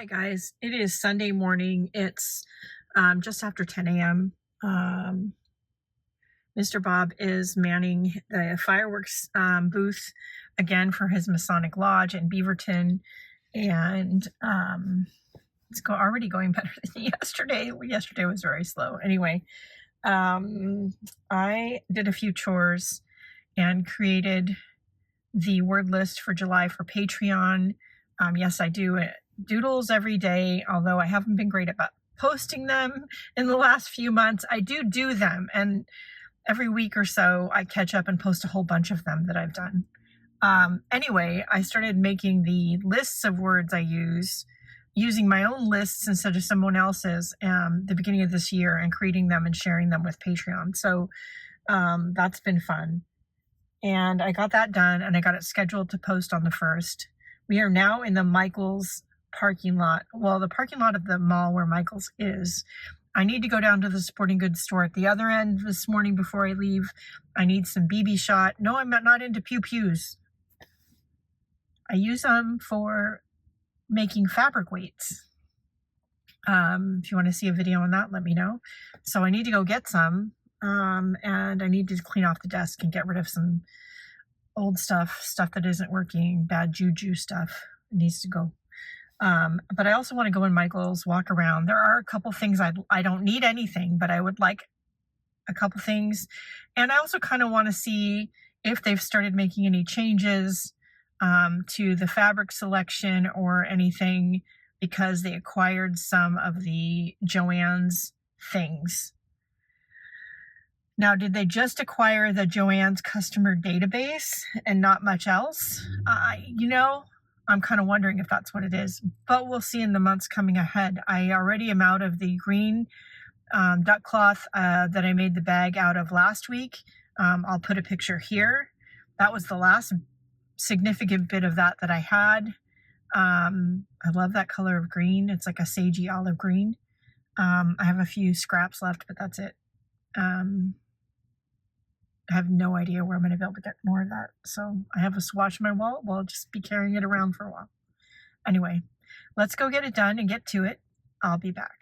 Hi guys, it is Sunday morning. It's just after 10 a.m. Mr. Bob is manning the fireworks booth again for his Masonic Lodge in Beaverton, and it's already going better than yesterday. Yesterday was very slow. Anyway, I did a few chores and created the word list for July for Patreon. Yes, I do doodles every day, although I haven't been great about posting them in the last few months. I do them, and every week or so I catch up and post a whole bunch of them that I've done. Anyway, I started making the lists of words I use, using my own lists instead of someone else's the beginning of this year, and creating them and sharing them with Patreon. So that's been fun. And I got that done, and I got it scheduled to post on the 1st. We are now in the Michael's parking lot. Well, the parking lot of the mall where Michael's is. I need to go down to the sporting goods store at the other end this morning before I leave. I need some BB shot. No, I'm not into pew-pews. I use them for making fabric weights. If you want to see a video on that, let me know. So I need to go get some. And I need to clean off the desk and get rid of some old stuff that isn't working, bad juju stuff. It needs to go. But I also want to go in Michael's, walk around. There are a couple things I don't need anything, but I would like a couple things. And I also kind of want to see if they've started making any changes to the fabric selection or anything, because they acquired some of the Joann's things. Now, did they just acquire the Joann's customer database and not much else? I'm kind of wondering if that's what it is, but we'll see in the months coming ahead. I already am out of the green duck cloth that I made the bag out of last week. I'll put a picture here. That was the last significant bit of that I had. I love that color of green. It's like a sagey olive green. I have a few scraps left, but that's it. I have no idea where I'm going to be able to get more of that. So I have a swatch in my wallet. Well, I'll just be carrying it around for a while. Anyway, let's go get it done and get to it. I'll be back.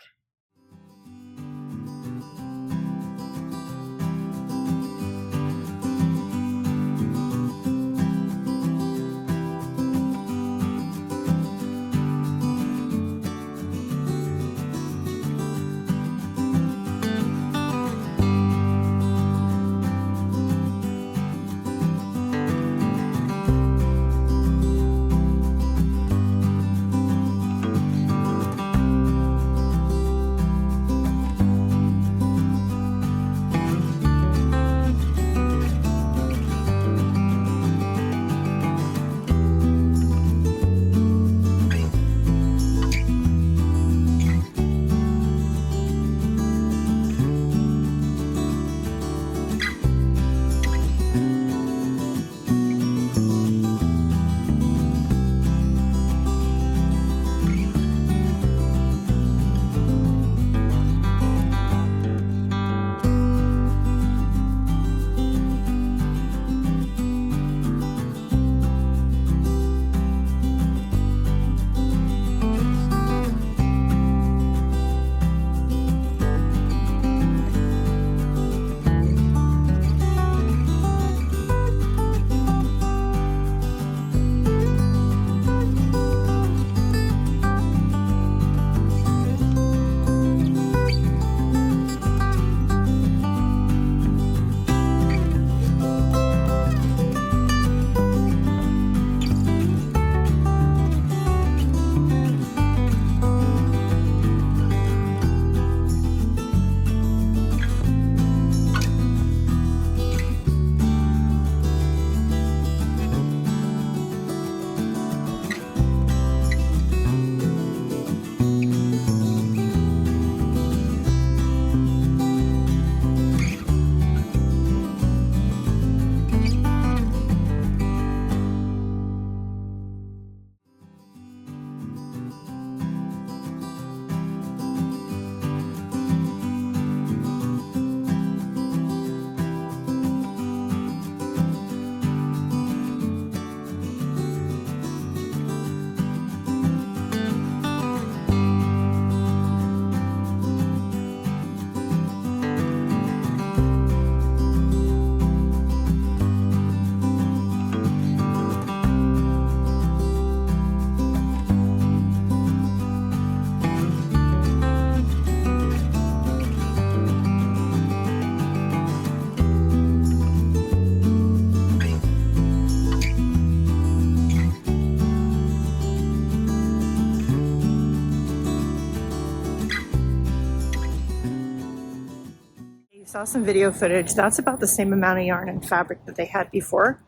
saw some video footage. That's about the same amount of yarn and fabric that they had before.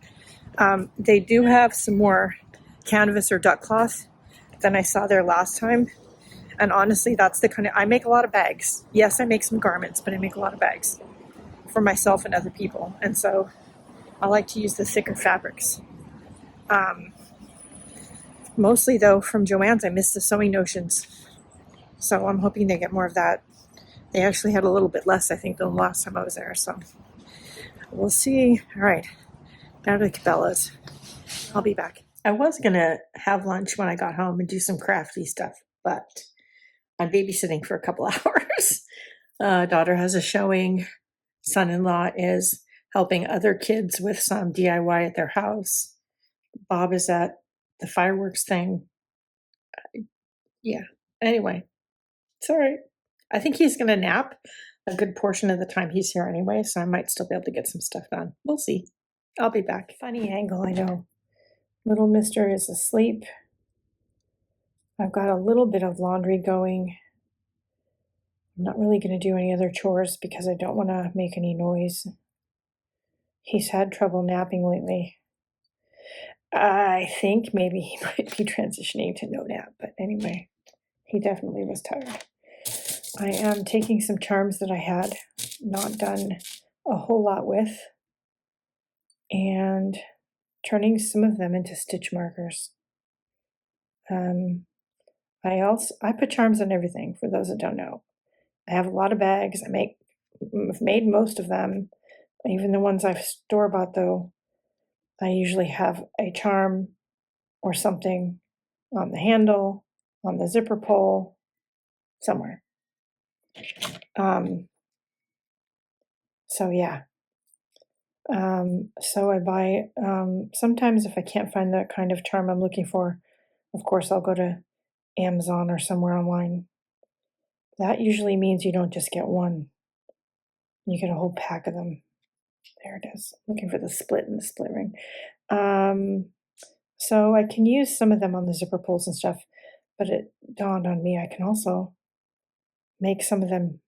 They do have some more canvas or duck cloth than I saw there last time. And honestly, that's the kind of, I make a lot of bags. Yes, I make some garments, but I make a lot of bags for myself and other people. And so I like to use the thicker fabrics. Mostly though, from Joann's, I missed the sewing notions. So I'm hoping they get more of that. They actually had a little bit less, I think, than the last time I was there. So we'll see. All right, down to Cabela's. I'll be back. I was going to have lunch when I got home and do some crafty stuff, but I'm babysitting for a couple hours. Daughter has a showing. Son-in-law is helping other kids with some DIY at their house. Bob is at the fireworks thing. Yeah, anyway, it's all right. I think he's going to nap a good portion of the time he's here anyway, so I might still be able to get some stuff done. We'll see. I'll be back. Funny angle, I know. Little mister is asleep. I've got a little bit of laundry going. I'm not really going to do any other chores because I don't want to make any noise. He's had trouble napping lately. I think maybe he might be transitioning to no nap, but anyway, he definitely was tired. I am taking some charms that I had not done a whole lot with and turning some of them into stitch markers. I put charms on everything, for those that don't know. I have a lot of bags. I've made most of them. Even the ones I've store-bought though, I usually have a charm or something on the handle, on the zipper pull, somewhere. So yeah. So I buy, sometimes if I can't find the kind of charm I'm looking for, of course I'll go to Amazon or somewhere online. That usually means you don't just get one. You get a whole pack of them. There it is. Looking for the split and the split ring. So I can use some of them on the zipper pulls and stuff, but it dawned on me I can also make some of them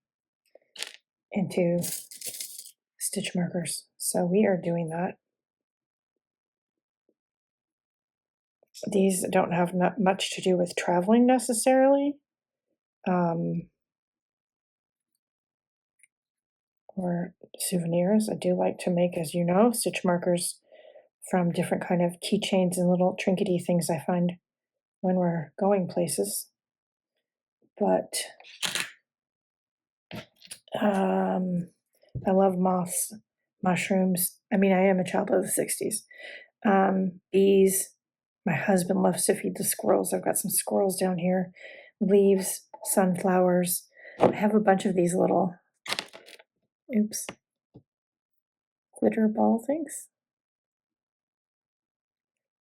into stitch markers. So we are doing that. These don't have not much to do with traveling necessarily. Or souvenirs. I do like to make, as you know, stitch markers from different kind of keychains and little trinkety things I find when we're going places. But I love moths, mushrooms. I mean, I am a child of the 60s. Bees. My husband loves to feed the squirrels. I've got some squirrels down here. Leaves, sunflowers. I have a bunch of these little, glitter ball things.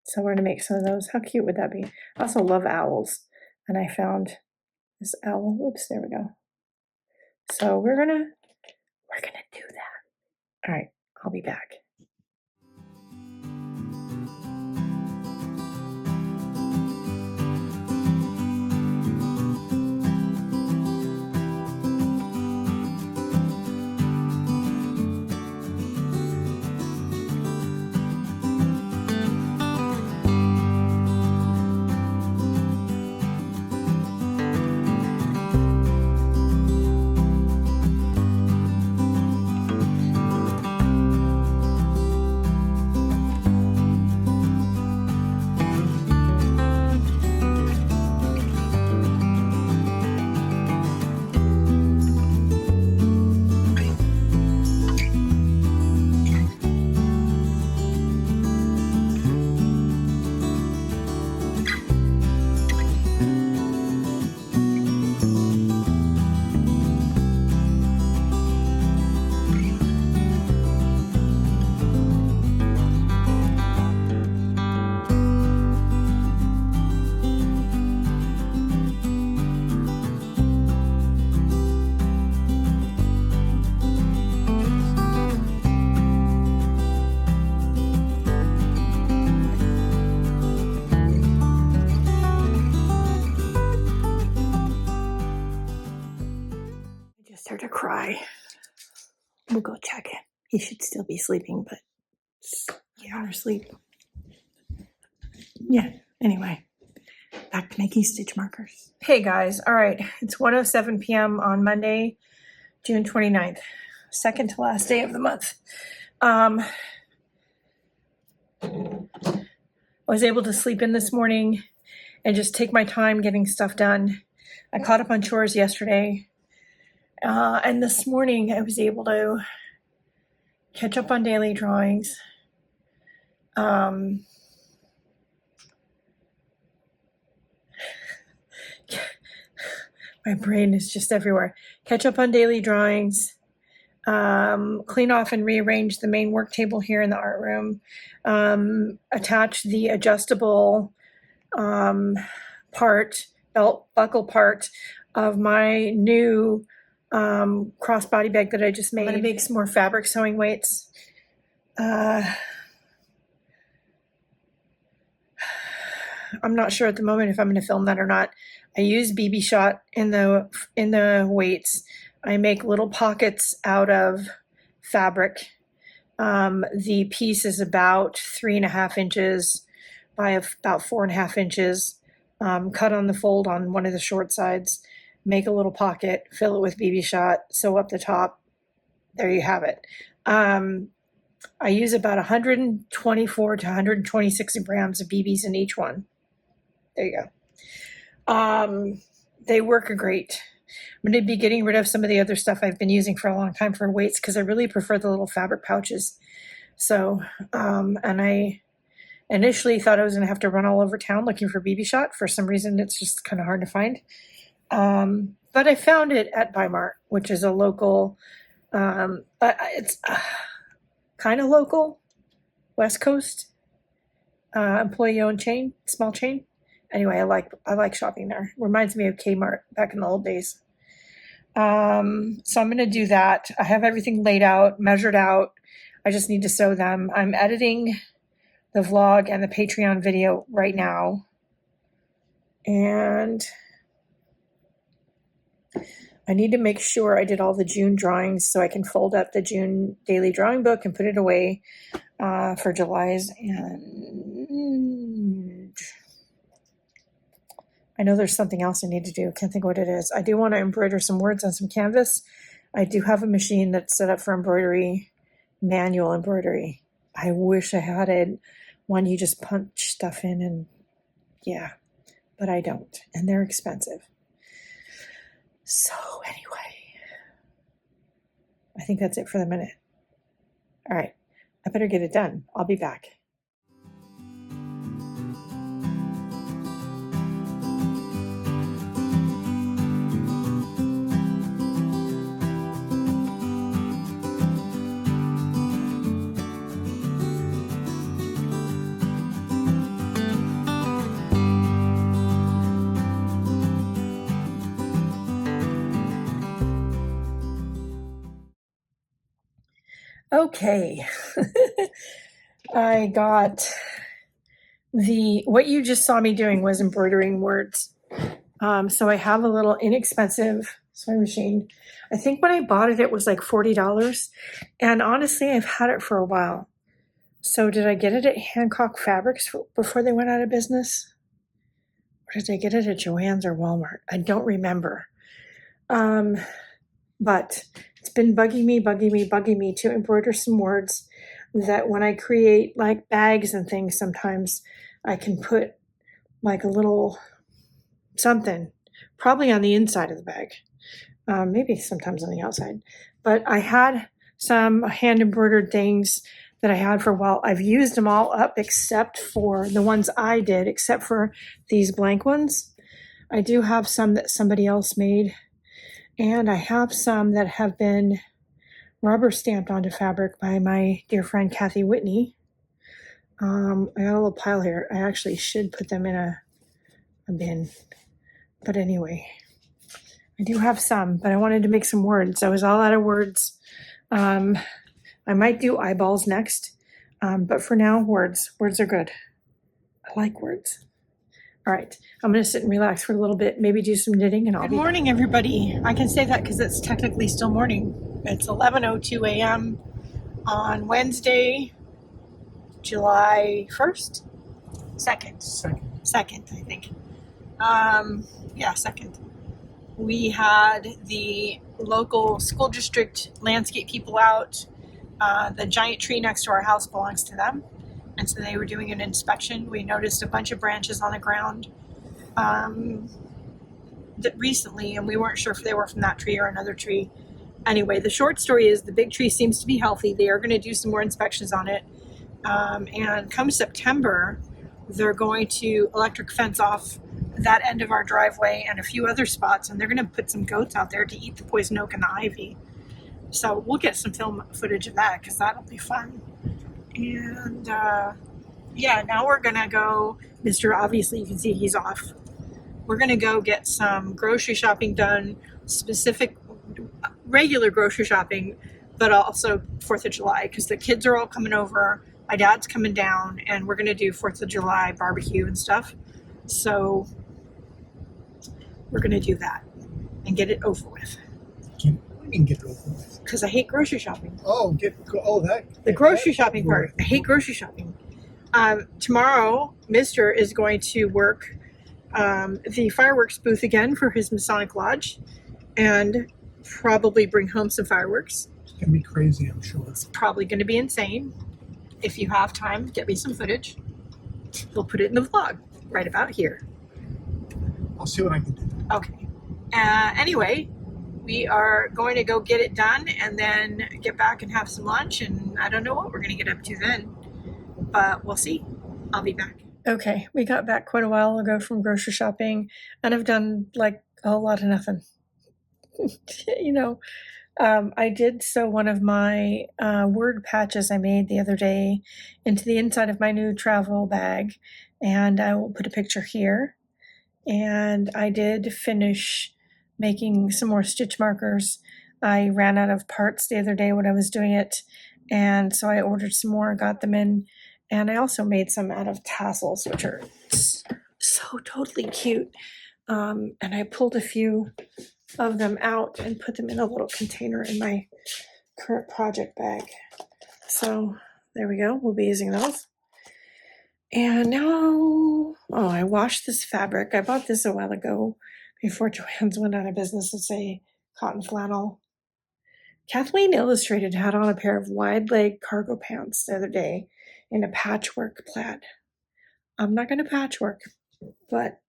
So we're going to make some of those. How cute would that be? I also love owls. And I found this owl. There we go. So we're gonna do that. All right, I'll be back. We'll go check him. He should still be sleeping, but yeah, or sleep. Yeah, anyway, back to making stitch markers. Hey guys, all right, it's 1:07 p.m. on Monday, June 29th, second to last day of the month. I was able to sleep in this morning and just take my time getting stuff done. I caught up on chores yesterday, and this morning I was able to catch up on daily drawings. My brain is just everywhere. Catch up on daily drawings, clean off and rearrange the main work table here in the art room, attach the adjustable belt buckle part of my new crossbody bag that I just made. I'm going to make some more fabric sewing weights. I'm not sure at the moment if I'm going to film that or not. I use BB Shot in the weights. I make little pockets out of fabric. The piece is about 3.5 inches by about 4.5 inches. Cut on the fold on one of the short sides. Make a little pocket, fill it with BB Shot, sew up the top. There you have it. I use about 124 to 126 grams of BBs in each one. There you go. They work great. I'm going to be getting rid of some of the other stuff I've been using for a long time for weights because I really prefer the little fabric pouches. So, and I initially thought I was going to have to run all over town looking for BB Shot. For some reason, it's just kind of hard to find. But I found it at Bimart, which is a local, it's kind of local, West Coast, employee-owned chain, small chain. Anyway, I like shopping there. Reminds me of Kmart back in the old days. So I'm going to do that. I have everything laid out, measured out. I just need to sew them. I'm editing the vlog and the Patreon video right now. And I need to make sure I did all the June drawings so I can fold up the June daily drawing book and put it away for July's. And I know there's something else I need to do. Can't think what it is. I do want to embroider some words on some canvas. I do have a machine that's set up for embroidery, manual embroidery. I wish I had it. One you just punch stuff in and yeah, but I don't. And they're expensive. So anyway, I think that's it for the minute. All right, I better get it done. I'll be back. Okay, I got what you just saw me doing was embroidering words. So I have a little inexpensive sewing machine. I think when I bought it, it was like $40. And honestly, I've had it for a while. So did I get it at Hancock Fabrics before they went out of business? Or did I get it at Joann's or Walmart? I don't remember. But it's been bugging me to embroider some words that when I create like bags and things, sometimes I can put like a little something, probably on the inside of the bag, maybe sometimes on the outside. But I had some hand embroidered things that I had for a while. I've used them all up except for the ones I did, except for these blank ones. I do have some that somebody else made. And I have some that have been rubber stamped onto fabric by my dear friend Kathy Whitney. I got a little pile here. I actually should put them in a bin. But anyway, I do have some, but I wanted to make some words. I was all out of words. I might do eyeballs next. But for now, words. Words are good. I like words. All right, I'm going to sit and relax for a little bit, maybe do some knitting, and I'll be... Good morning, everybody. I can say that because it's technically still morning. It's 11:02 a.m. on Wednesday, July 1st? 2nd. 2nd, I think. Yeah, 2nd. We had the local school district landscape people out. The giant tree next to our house belongs to them. And so they were doing an inspection. We noticed a bunch of branches on the ground recently, and we weren't sure if they were from that tree or another tree. Anyway, the short story is the big tree seems to be healthy. They are going to do some more inspections on it. And come September, they're going to electric fence off that end of our driveway and a few other spots, and they're going to put some goats out there to eat the poison oak and the ivy. So we'll get some film footage of that because that'll be fun. And yeah, now we're gonna go, Mr. Obviously you can see he's off. We're gonna go get some grocery shopping done, specific regular grocery shopping, but also 4th of July because the kids are all coming over. My dad's coming down and we're gonna do 4th of July barbecue and stuff. So we're gonna do that and get it over with. We can get it over with. Because I hate grocery shopping. The grocery shopping part. I hate grocery shopping. Tomorrow, Mr. is going to work the fireworks booth again for his Masonic Lodge and probably bring home some fireworks. It's going to be crazy, I'm sure. It's probably going to be insane. If you have time, get me some footage. We'll put it in the vlog right about here. I'll see what I can do. Okay. Anyway, we are going to go get it done and then get back and have some lunch, and I don't know what we're going to get up to then, but we'll see. I'll be back. Okay, we got back quite a while ago from grocery shopping, and I've done like a whole lot of nothing. I did sew one of my word patches I made the other day into the inside of my new travel bag, and I will put a picture here. And I did finish making some more stitch markers. I ran out of parts the other day when I was doing it, and so I ordered some more, got them in, and I also made some out of tassels, which are so totally cute. And I pulled a few of them out and put them in a little container in my current project bag. So there we go. We'll be using those. And now, I washed this fabric. I bought this a while ago before Joann's went out of business. It's a cotton flannel. Kathleen Illustrated had on a pair of wide leg cargo pants the other day in a patchwork plaid. I'm not going to patchwork, but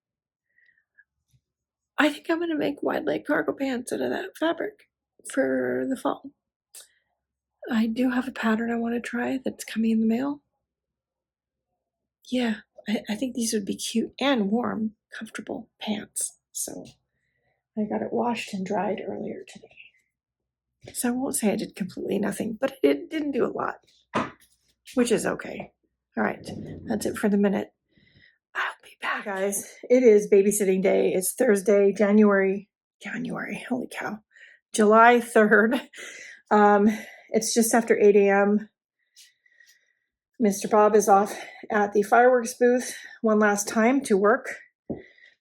I think I'm going to make wide leg cargo pants out of that fabric for the fall. I do have a pattern I want to try that's coming in the mail. Yeah, I think these would be cute and warm, comfortable pants. So I got it washed and dried earlier today. So I won't say I did completely nothing, but it didn't do a lot, which is okay. All right, that's it for the minute. I'll be back, guys. It is babysitting day. It's Thursday, January, holy cow, July 3rd. It's just after 8 a.m. Mr. Bob is off at the fireworks booth one last time to work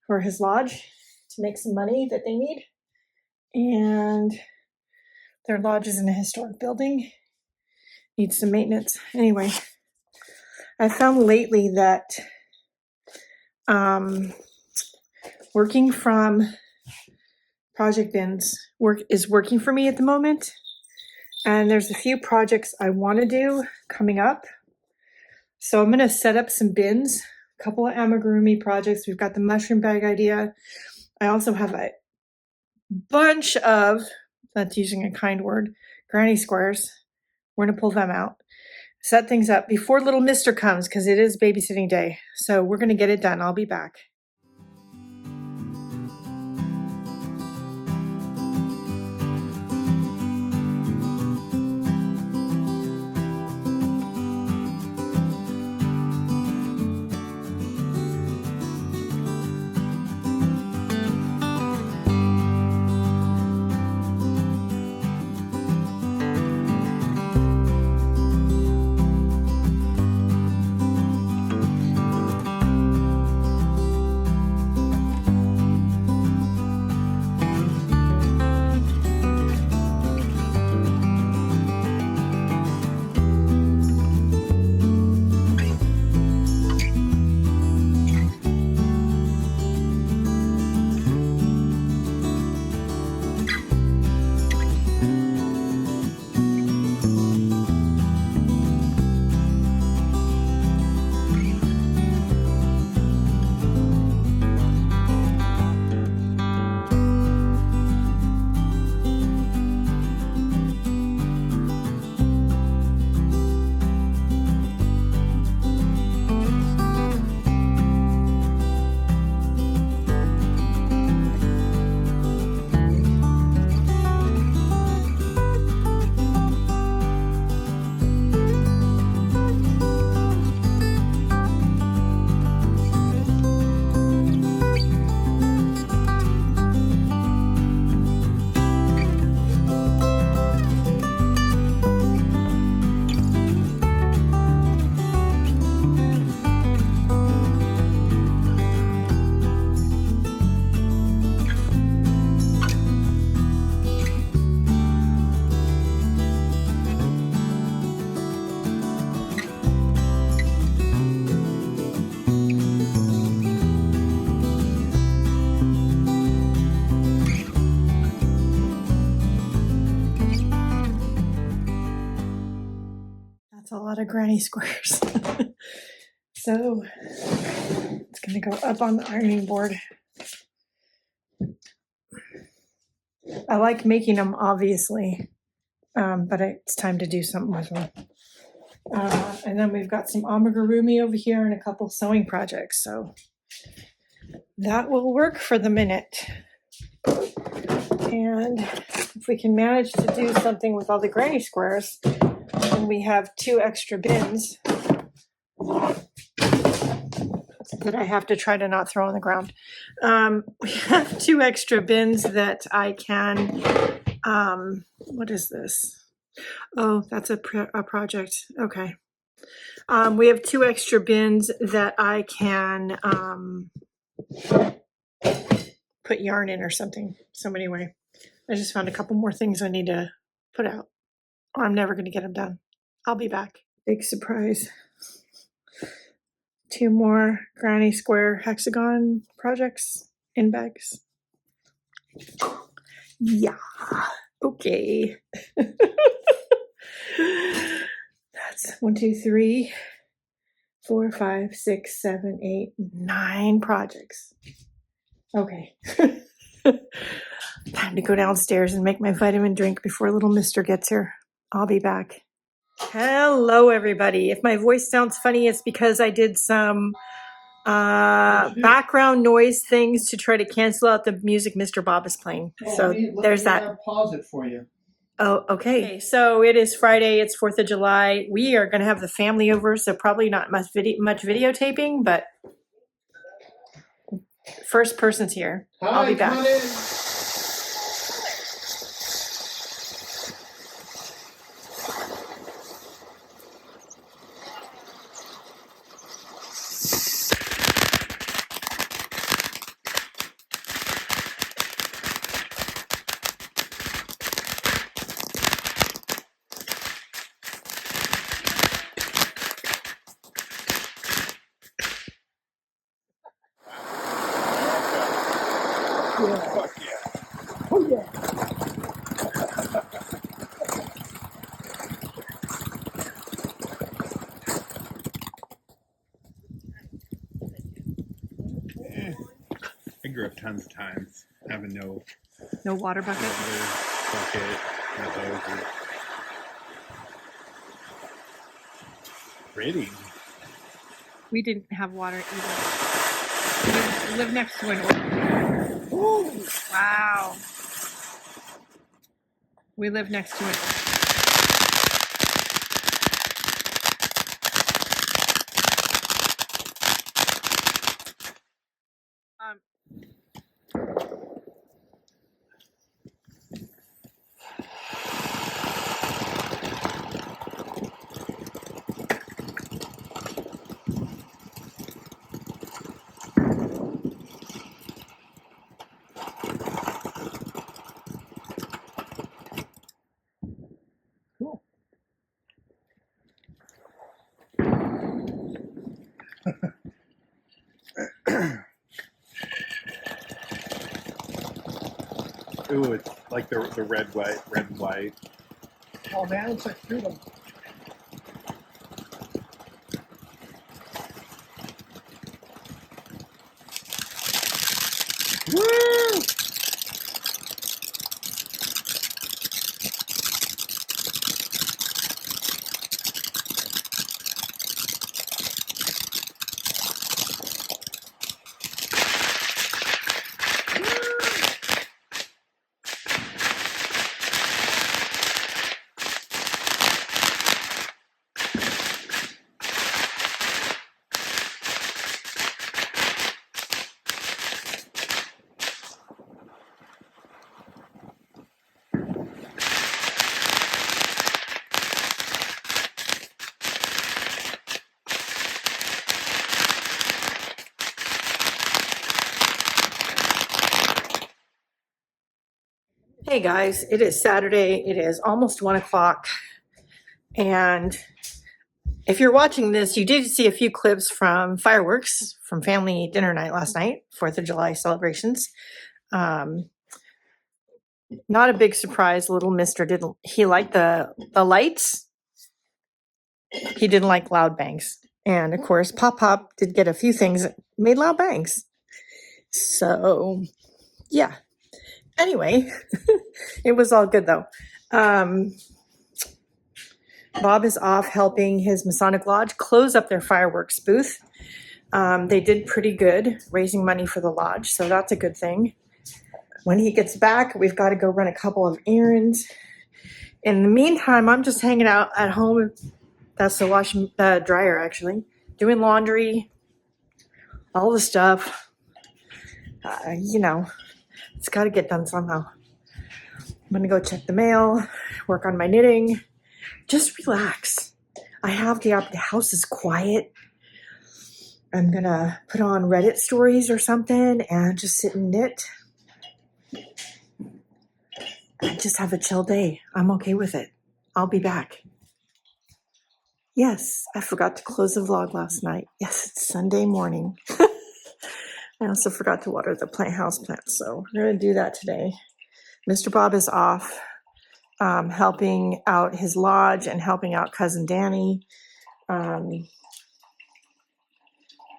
for his lodge to make some money that they need. And their lodge is in a historic building, needs some maintenance. Anyway, I found lately that working from project bins is working for me at the moment. And there's a few projects I want to do coming up. So I'm going to set up some bins, a couple of amigurumi projects. We've got the mushroom bag idea. I also have a bunch of, that's using a kind word, granny squares. We're going to pull them out, set things up before little Mister comes because it is babysitting day. So we're going to get it done. I'll be back. granny squares. So it's going to go up on the ironing board. I like making them, obviously, but it's time to do something with them. And then we've got some amigurumi over here and a couple sewing projects. So that will work for the minute. And if we can manage to do something with all the granny squares, and we have 2 extra bins that I have to try to not throw on the ground. We have 2 extra bins that I can, what is this? Oh, that's a project. Okay. We have 2 extra bins that I can put yarn in or something. So anyway, I just found a couple more things I need to put out, or I'm never going to get them done. I'll be back. Big surprise. 2 more granny square hexagon projects in bags. Yeah. Okay. That's 1, 2, 3, 4, 5, 6, 7, 8, 9 projects. Okay. Time to go downstairs and make my vitamin drink before little mister gets here. I'll be back. Hello, everybody. If my voice sounds funny, it's because I did some background noise things to try to cancel out the music Mr. Bob is playing. So there's that. Pause it for you. Oh, okay. So it is Friday. It's 4th of July. We are going to have the family over, so probably not much videotaping, but first person's here. I'll be back. Yeah. Fuck yeah. Oh yeah. I grew up tons of times having no water bucket. bucket, no hose. Pretty. We didn't have water either. We live next to an orphanage. Ooh. Wow. We live next to it. Cool. Ooh, it's like the red, and white. Oh man, it's like freedom. Woo! Hey guys, it is Saturday. It is almost 1 o'clock. And if you're watching this, you did see a few clips from fireworks from family dinner night last night, 4th of July celebrations. Not a big surprise. Little mister didn't, he liked the lights. He didn't like loud bangs. And of course, Pop Pop did get a few things that made loud bangs. So, yeah. Anyway, it was all good though. Bob is off helping his Masonic Lodge close up their fireworks booth. They did pretty good raising money for the lodge, so that's a good thing. When he gets back, we've got to go run a couple of errands. In the meantime, I'm just hanging out at home. That's the dryer, actually. Doing laundry, all the stuff. It's got to get done somehow. I'm going to go check the mail, work on my knitting, just relax. I have the house is quiet. I'm going to put on Reddit stories or something and just sit and knit. And just have a chill day. I'm okay with it. I'll be back. Yes, I forgot to close the vlog last night. Yes, it's Sunday morning. I also forgot to water the house plants, so I'm going to do that today. Mr. Bob is off helping out his lodge and helping out Cousin Danny. I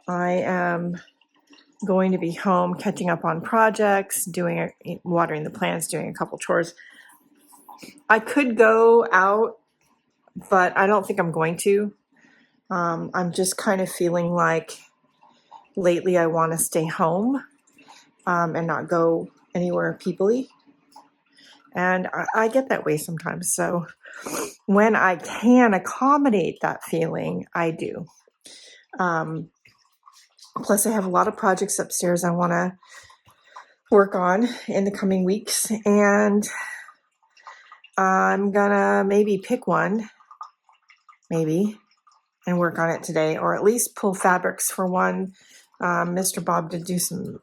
am going to be home catching up on projects, watering the plants, doing a couple chores. I could go out, but I don't think I'm going to. I'm just kind of feeling like lately I want to stay home and not go anywhere people-y. And I get that way sometimes. So when I can accommodate that feeling, I do. Plus, I have a lot of projects upstairs I want to work on in the coming weeks. And I'm going to maybe pick one, and work on it today. Or at least pull fabrics for one. Mr. Bob did do some...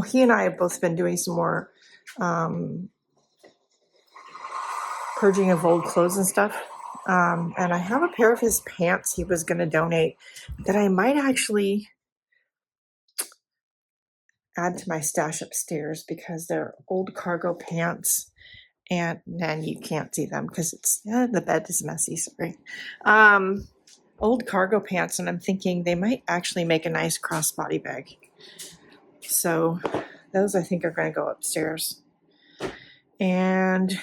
he and I have both been doing some more purging of old clothes and stuff. And I have a pair of his pants he was going to donate that I might actually add to my stash upstairs because they're old cargo pants. And then you can't see them because the bed is messy. Sorry. Old cargo pants. And I'm thinking they might actually make a nice crossbody bag. So those I think are going to go upstairs. And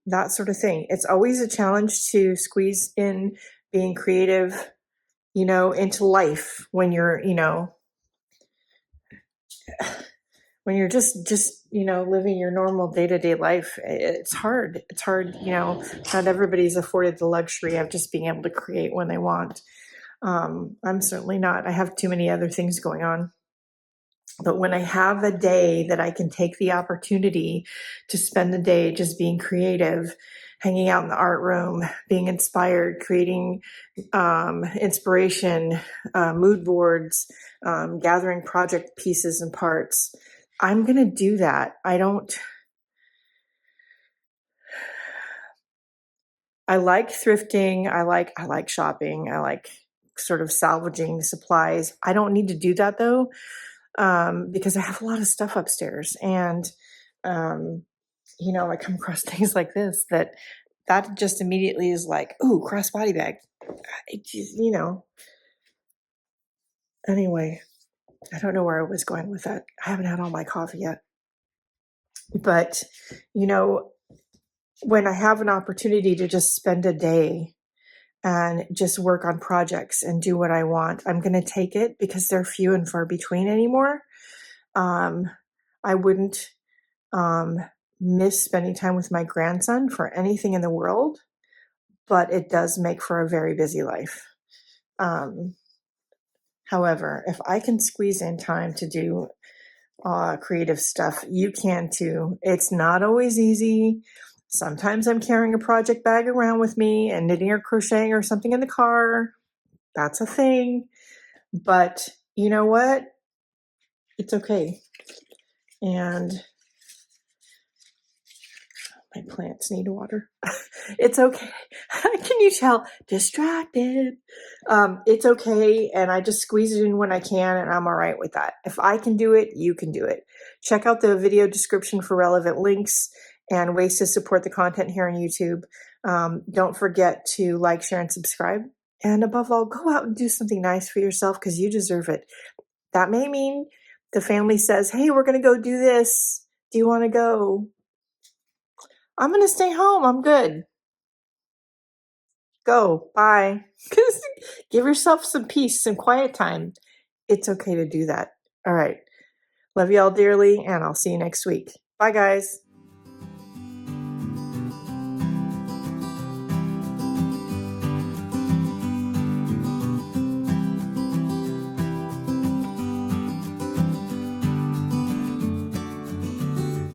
that sort of thing. It's always a challenge to squeeze in being creative, into life when you're, when you're just living your normal day-to-day life. It's hard. Not everybody's afforded the luxury of just being able to create when they want. I'm certainly not. I have too many other things going on. But when I have a day that I can take the opportunity to spend the day just being creative, hanging out in the art room, being inspired, creating inspiration, mood boards, gathering project pieces and parts, I'm going to do that. I like thrifting. I like shopping. I like sort of salvaging supplies. I don't need to do that though. Because I have a lot of stuff upstairs and, I come across things like this that just immediately is like, ooh, crossbody bag. Anyway, I don't know where I was going with that. I haven't had all my coffee yet, but when I have an opportunity to just spend a day and just work on projects and do what I want, I'm going to take it because they're few and far between anymore. I wouldn't miss spending time with my grandson for anything in the world, but it does make for a very busy life. However, if I can squeeze in time to do creative stuff, you can too. It's not always easy. Sometimes I'm carrying a project bag around with me and knitting or crocheting or something in the car. That's a thing. But you know what? It's okay. And my plants need water. It's okay. Can you tell? Distracted. It's okay. And I just squeeze it in when I can, and I'm all right with that. If I can do it, you can do it. Check out the video description for relevant links and ways to support the content here on YouTube. Don't forget to like, share, and subscribe. And above all, go out and do something nice for yourself because you deserve it. That may mean the family says, hey, we're going to go do this. Do you want to go? I'm going to stay home. I'm good. Go. Bye. Give yourself some peace, some quiet time. It's okay to do that. All right. Love you all dearly, and I'll see you next week. Bye, guys.